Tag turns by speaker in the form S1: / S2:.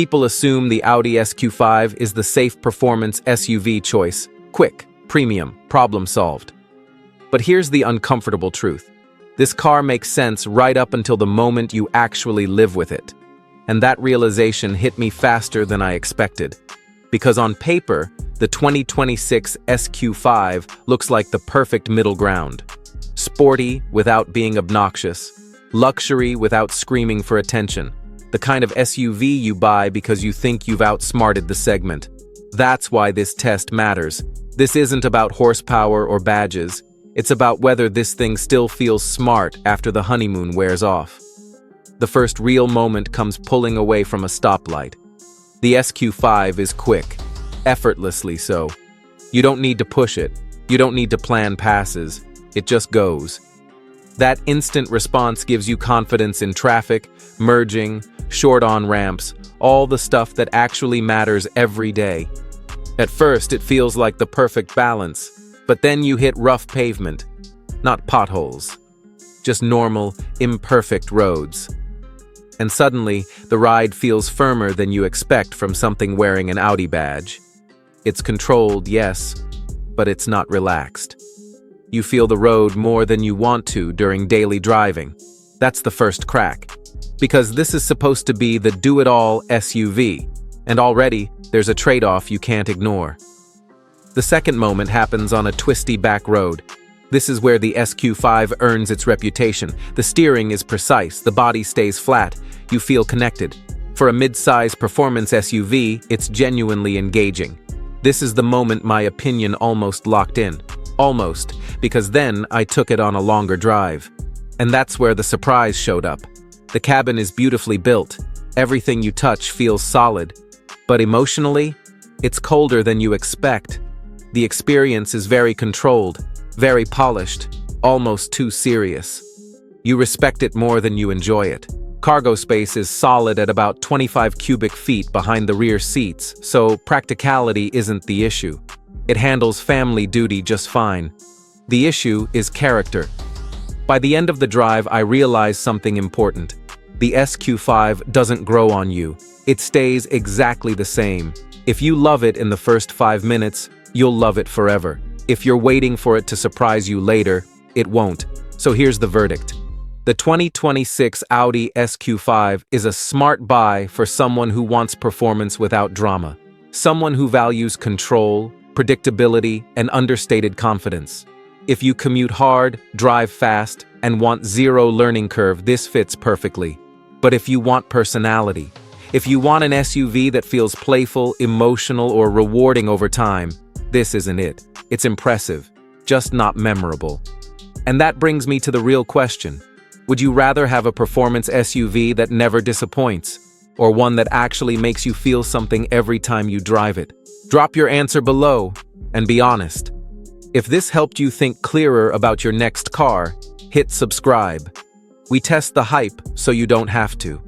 S1: People assume the Audi SQ5 is the safe performance SUV choice. Quick, premium, problem solved. But here's the uncomfortable truth. This car makes sense right up until the moment you actually live with it. And that realization hit me faster than I expected. Because on paper, the 2026 SQ5 looks like the perfect middle ground. Sporty without being obnoxious. Luxury without screaming for attention. The kind of SUV you buy because you think you've outsmarted the segment. That's why this test matters. This isn't about horsepower or badges. It's about whether this thing still feels smart after the honeymoon wears off. The first real moment comes pulling away from a stoplight. The SQ5 is quick, effortlessly so. You don't need to push it. You don't need to plan passes. It just goes. That instant response gives you confidence in traffic, merging, short on-ramps, all the stuff that actually matters every day. At first, it feels like the perfect balance, but then you hit rough pavement. Not potholes. Just normal, imperfect roads. And suddenly, the ride feels firmer than you expect from something wearing an Audi badge. It's controlled, yes, but it's not relaxed. You feel the road more than you want to during daily driving. That's the first crack. Because this is supposed to be the do-it-all SUV, and already there's a trade-off you can't ignore. The second moment happens on a twisty back road. This is where the SQ5 earns its reputation. The steering is precise, the body stays flat, you feel connected. For a mid-size performance SUV, it's genuinely engaging. This is the moment my opinion almost locked in. Almost, because then I took it on a longer drive. And that's where the surprise showed up. The cabin is beautifully built. Everything you touch feels solid. But emotionally, it's colder than you expect. The experience is very controlled, very polished, almost too serious. You respect it more than you enjoy it. Cargo space is solid at about 25 cubic feet behind the rear seats, so practicality isn't the issue. It handles family duty just fine. The issue is character. By the end of the drive, I realized something important. The SQ5 doesn't grow on you. It stays exactly the same. If you love it in the first 5 minutes, you'll love it forever. If you're waiting for it to surprise you later, it won't. So here's the verdict. The 2026 Audi SQ5 is a smart buy for someone who wants performance without drama. Someone who values control, predictability, and understated confidence. If you commute hard, drive fast, and want zero learning curve, this fits perfectly. But if you want personality, if you want an SUV that feels playful, emotional, or rewarding over time, this isn't it. It's impressive, just not memorable. And that brings me to the real question. Would you rather have a performance SUV that never disappoints, or one that actually makes you feel something every time you drive it? Drop your answer below, and be honest. If this helped you think clearer about your next car, hit subscribe. We test the hype so you don't have to.